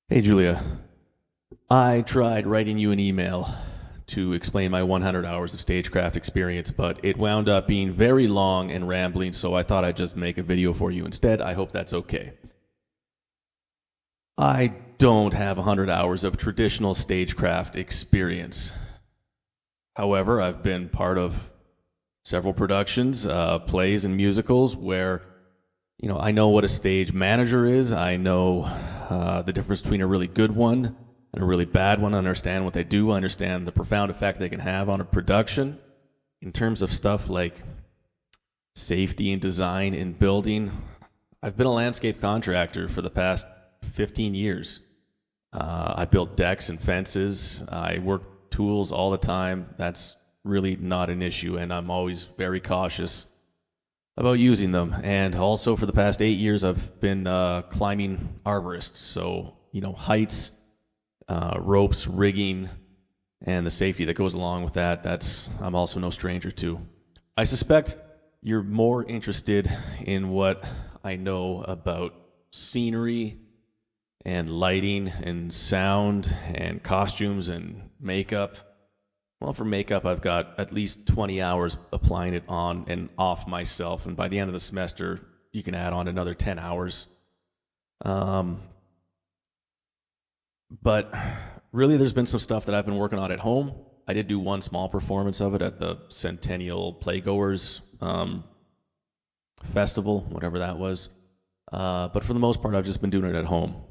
Hey, Julia. I tried writing you an email to explain my 100 hours of stagecraft experience, but it wound up being very long and rambling, so I thought I'd just make a video for you instead. I hope that's okay. I don't have 100 hours of traditional stagecraft experience. However, I've been part of several productions, plays, and musicals where I know what a stage manager is. I know the difference between a really good one and a really bad one. I understand what they do. I understand the profound effect they can have on a production. In terms of stuff like safety and design in building, I've been a landscape contractor for the past 15 years. I built decks and fences. I work tools all the time. That's really not an issue, and I'm always very cautious about using them. And also for the past 8 years, I've been climbing arborists. So, heights, ropes, rigging, and the safety that goes along with that, I'm also no stranger to. I suspect you're more interested in what I know about scenery and lighting and sound and costumes and makeup. Well, for makeup, I've got at least 20 hours applying it on and off myself, and by the end of the semester, you can add on another 10 hours. But really, there's been some stuff that I've been working on at home. I did do one small performance of it at the Centennial Playgoers Festival, whatever that was. But for the most part, I've just been doing it at home.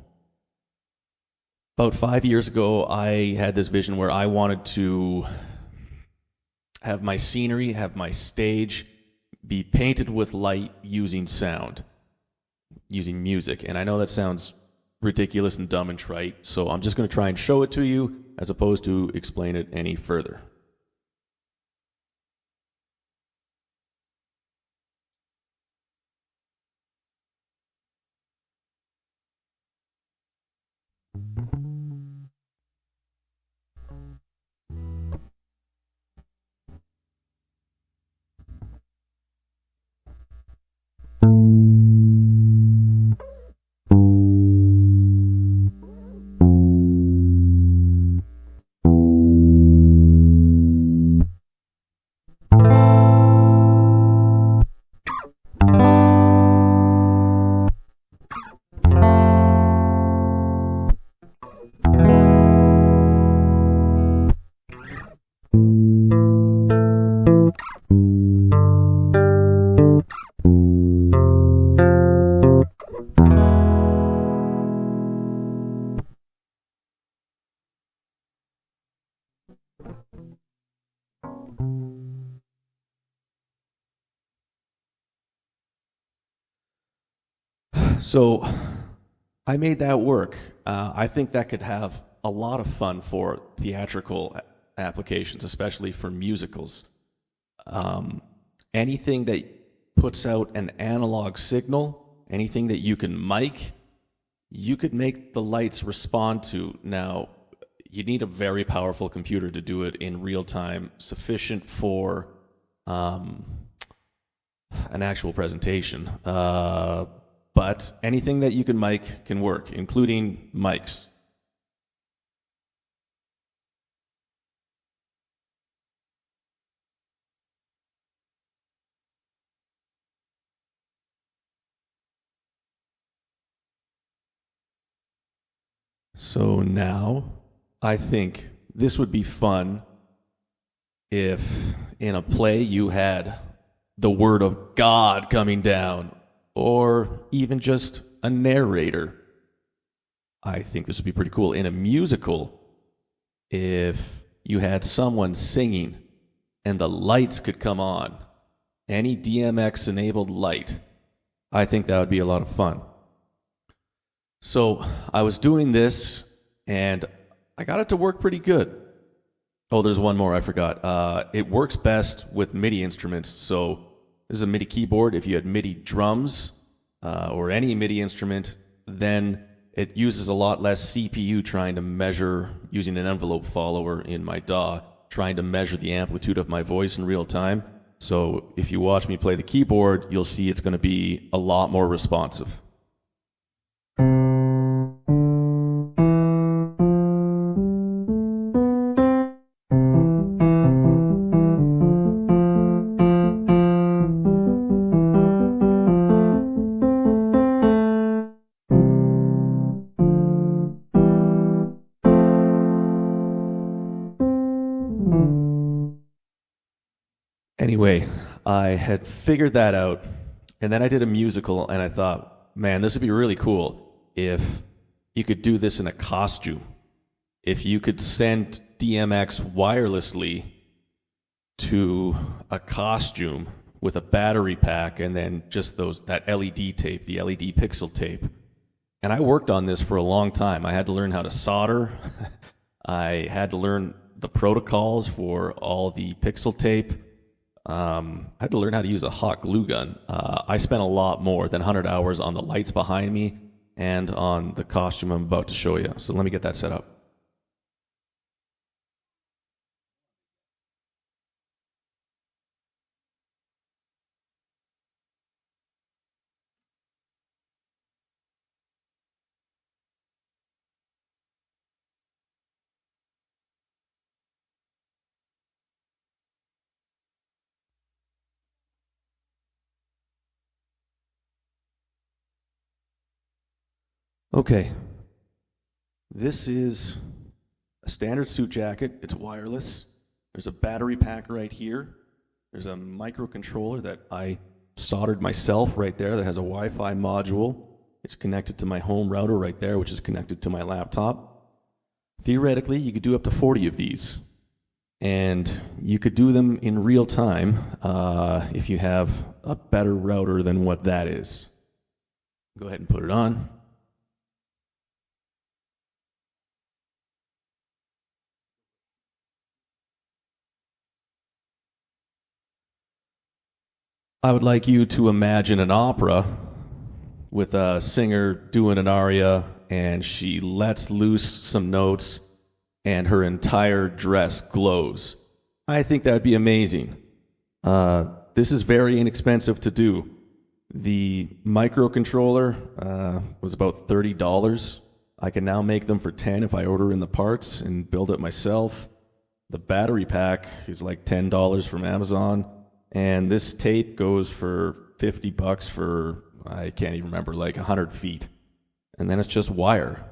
About 5 years ago, I had this vision where I wanted to have my scenery, have my stage be painted with light using sound, using music. And I know that sounds ridiculous and dumb and trite, so I'm just going to try and show it to you as opposed to explain it any further. So I made that work. I think that could have a lot of fun for theatrical applications, especially for musicals. Anything that puts out an analog signal, anything that you can mic, you could make the lights respond to. Now, you need a very powerful computer to do it in real time, sufficient for an actual presentation. But anything that you can mic can work, including mics. So now, I think this would be fun if in a play you had the word of God coming down, or even just a narrator. I think this would be pretty cool. In a musical, if you had someone singing and the lights could come on, any DMX-enabled light, I think that would be a lot of fun. So I was doing this, and I got it to work pretty good. Oh, there's one more I forgot. It works best with MIDI instruments, so this is a MIDI keyboard. If you had MIDI drums or any MIDI instrument, then it uses a lot less CPU trying to measure, using an envelope follower in my DAW, trying to measure the amplitude of my voice in real time. So if you watch me play the keyboard, you'll see it's going to be a lot more responsive. Anyway, I had figured that out, and then I did a musical, and I thought, man, this would be really cool if you could do this in a costume. If you could send DMX wirelessly to a costume with a battery pack and then just that LED tape, the LED pixel tape. And I worked on this for a long time. I had to learn how to solder. I had to learn the protocols for all the pixel tape. I had to learn how to use a hot glue gun. I spent a lot more than 100 hours on the lights behind me and on the costume I'm about to show you. So let me get that set up. Okay, this is a standard suit jacket. It's wireless. There's a battery pack right here. There's a microcontroller that I soldered myself right there that has a Wi-Fi module. It's connected to my home router right there, which is connected to my laptop. Theoretically, you could do up to 40 of these. And you could do them in real time if you have a better router than what that is. Go ahead and put it on. I would like you to imagine an opera with a singer doing an aria, and she lets loose some notes, and her entire dress glows. I think that'd be amazing. This is very inexpensive to do. The microcontroller was about $30. I can now make them for $10 if I order in the parts and build it myself. The battery pack is like $10 from Amazon. And this tape goes for $50 for, I can't even remember, like 100 feet. And then it's just wire.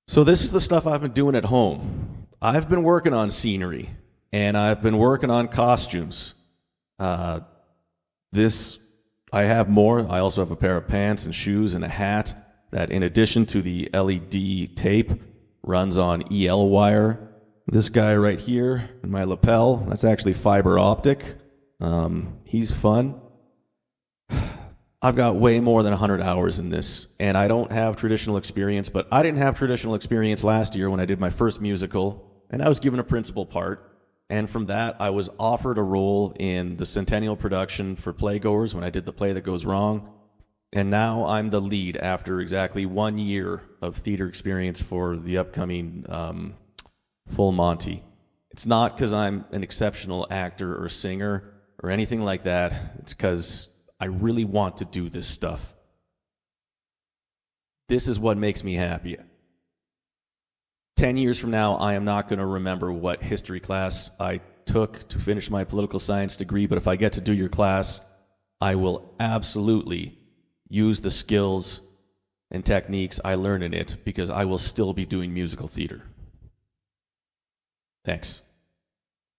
So this is the stuff I've been doing at home. I've been working on scenery, and I've been working on costumes. I have more. I also have a pair of pants and shoes and a hat that, in addition to the LED tape, runs on EL wire. This guy right here in my lapel, that's actually fiber optic. He's fun. I've got way more than 100 hours in this, and I don't have traditional experience, but I didn't have traditional experience last year when I did my first musical, and I was given a principal part, and from that I was offered a role in the Centennial production for Playgoers when I did The Play That Goes Wrong, and now I'm the lead after exactly 1 year of theater experience for the upcoming Full Monty. It's not because I'm an exceptional actor or singer or anything like that. It's because I really want to do this stuff. This is what makes me happy. 10 years from now, I am not going to remember what history class I took to finish my political science degree, but if I get to do your class, I will absolutely use the skills and techniques I learned in it because I will still be doing musical theater. Thanks.